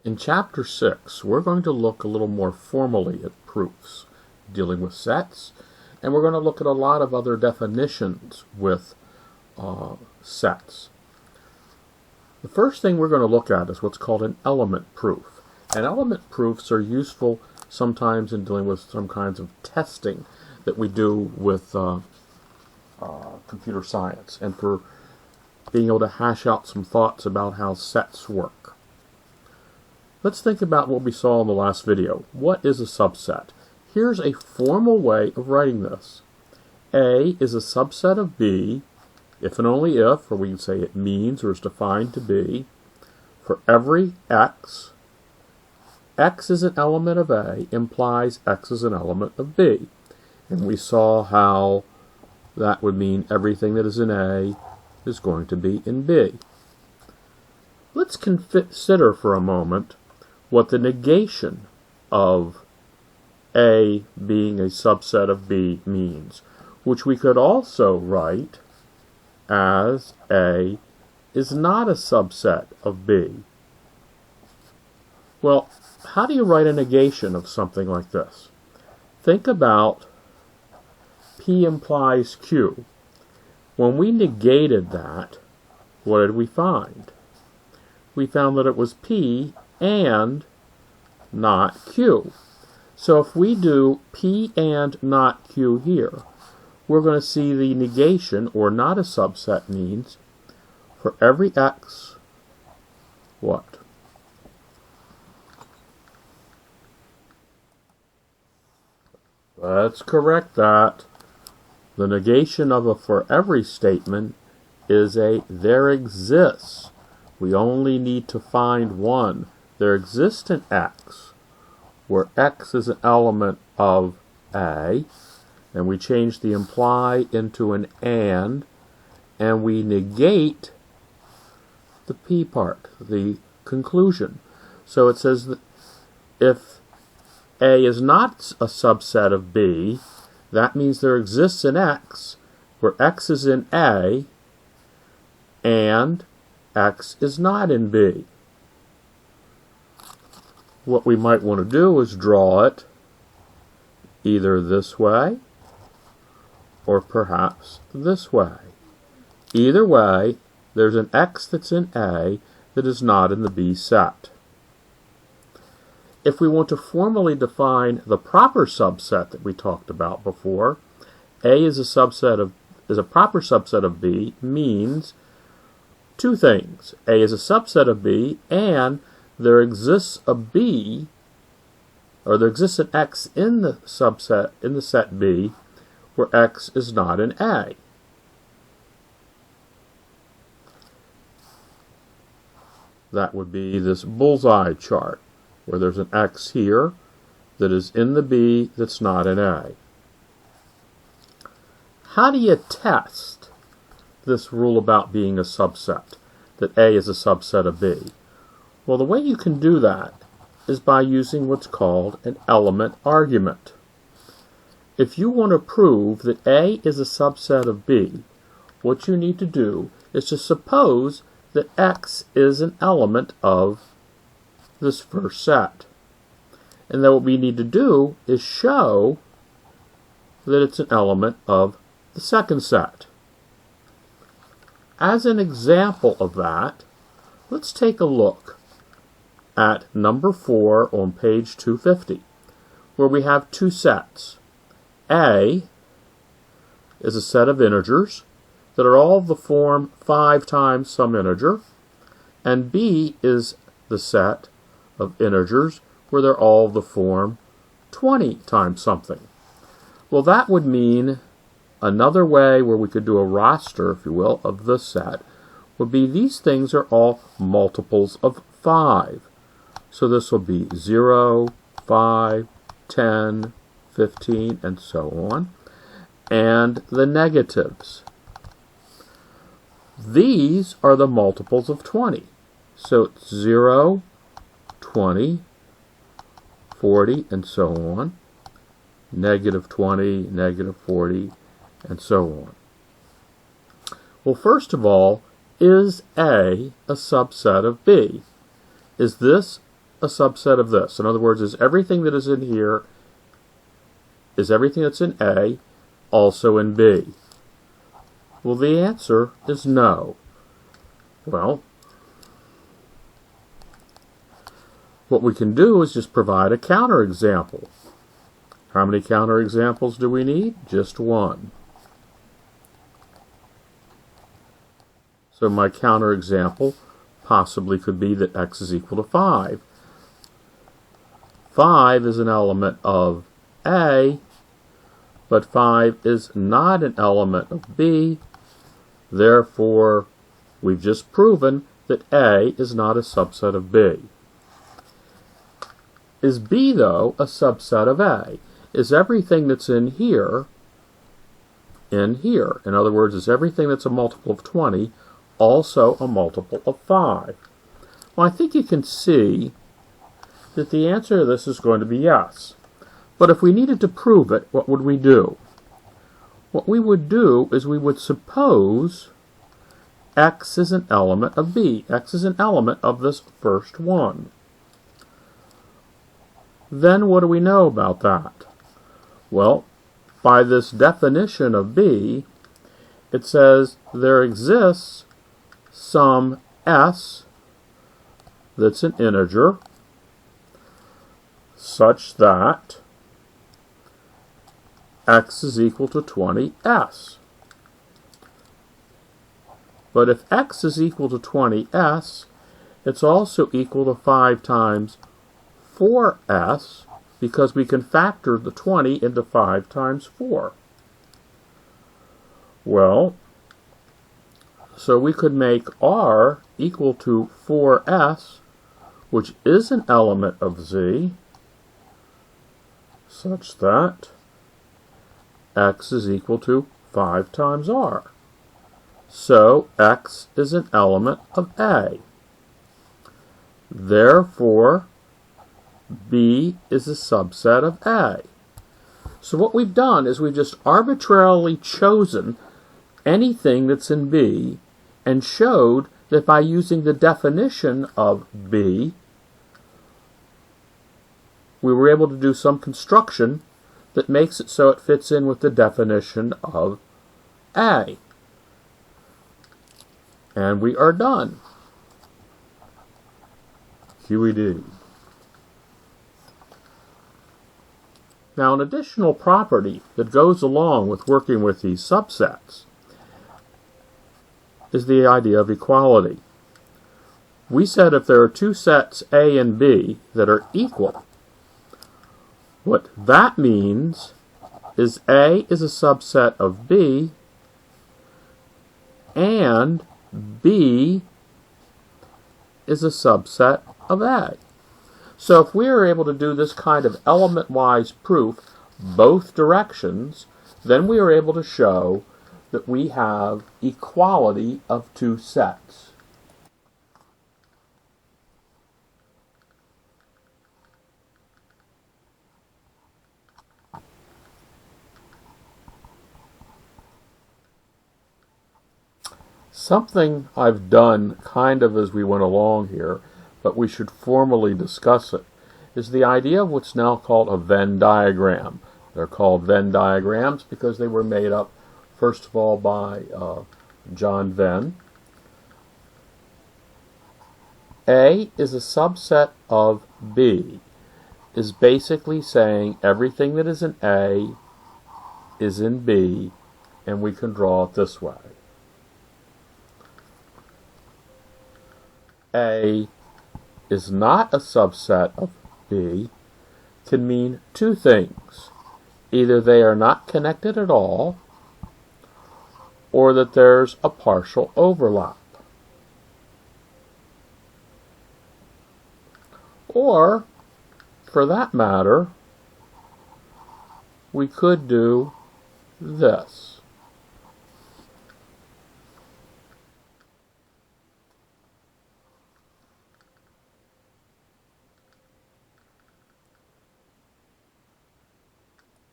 In Chapter 6, we're going to look a little more formally at proofs, dealing with sets, and we're going to look at a lot of other definitions with sets. The first thing we're going to look at is what's called an element proof. And element proofs are useful sometimes in dealing with some kinds of testing that we do with computer science, and for being able to hash out some thoughts about how sets work. Let's think about what we saw in the last video. What is a subset? Here's a formal way of writing this. A is a subset of B, if and only if, or we can say it means or is defined to be, for every X. X is an element of A, implies X is an element of B. And we saw how that would mean everything that is in A is going to be in B. Let's consider for a moment what the negation of A being a subset of B means, which we could also write as A is not a subset of B. Well, how do you write a negation of something like this? Think about P implies Q. When we negated that, what did we find? We found that it was P and not Q. So if we do P and not Q here, we're going to see the negation, or not a subset, means for every X, what? Let's correct that. The negation of a for every statement is a there exists. We only need to find one. There exists an X, where X is an element of A, and we change the imply into an and we negate the P part, the conclusion. So it says that if A is not a subset of B, that means there exists an X, where X is in A, and X is not in B. What we might want to do is draw it either this way, or perhaps this way. Either way, there's an X that's in A that is not in the B set. If we want to formally define the proper subset that we talked about before, A is a proper subset of B means two things. A is a subset of B, and there exists a B, or there exists an X in the subset, in the set B, where X is not in A. That would be this bullseye chart, where there's an X here that is in the B that's not in A. How do you test this rule about being a subset, that A is a subset of B? Well, the way you can do that is by using what's called an element argument. If you want to prove that A is a subset of B, what you need to do is to suppose that X is an element of this first set. And then what we need to do is show that it's an element of the second set. As an example of that, let's take a look at number 4 on page 250, where we have two sets. A is a set of integers that are all of the form 5 times some integer, and B is the set of integers where they're all of the form 20 times something. Well, that would mean another way where we could do a roster, if you will, of the set would be these things are all multiples of 5. So this will be 0, 5, 10, 15, and so on. And the negatives. These are the multiples of 20. So it's 0, 20, 40, and so on. Negative 20, negative 40, and so on. Well, first of all, is A a subset of B? Is this a subset of this? In other words, is everything that is in here, is everything that's in A also in B? Well, the answer is no. Well, what we can do is just provide a counterexample. How many counterexamples do we need? Just one. So my counterexample possibly could be that x is equal to 5. 5 is an element of A, but 5 is not an element of B. Therefore, we've just proven that A is not a subset of B. Is B, though, a subset of A? Is everything that's in here in here? In other words, is everything that's a multiple of 20 also a multiple of 5? Well, I think you can see that the answer to this is going to be yes. But if we needed to prove it, what would we do? What we would do is we would suppose x is an element of B. X is an element of this first one. Then what do we know about that? Well, by this definition of B, it says there exists some s that's an integer such that x is equal to 20s. But if x is equal to 20s, it's also equal to 5 times 4s, because we can factor the 20 into 5 times 4. Well, so we could make r equal to 4s, which is an element of Z, such that x is equal to 5 times r. So x is an element of A. Therefore, B is a subset of A. So what we've done is we've just arbitrarily chosen anything that's in B and showed that by using the definition of B, we were able to do some construction that makes it so it fits in with the definition of A. And we are done. QED. Now, an additional property that goes along with working with these subsets is the idea of equality. We said if there are two sets A and B that are equal, what that means is A is a subset of B and B is a subset of A. So if we are able to do this kind of element-wise proof both directions, then we are able to show that we have equality of two sets. Something I've done kind of as we went along here, but we should formally discuss it, is the idea of what's now called a Venn diagram. They're called Venn diagrams because they were made up, first of all, by John Venn. A is a subset of B, is basically saying everything that is in A is in B, and we can draw it this way. A is not a subset of B can mean two things. Either they are not connected at all, or that there's a partial overlap. Or, for that matter, we could do this.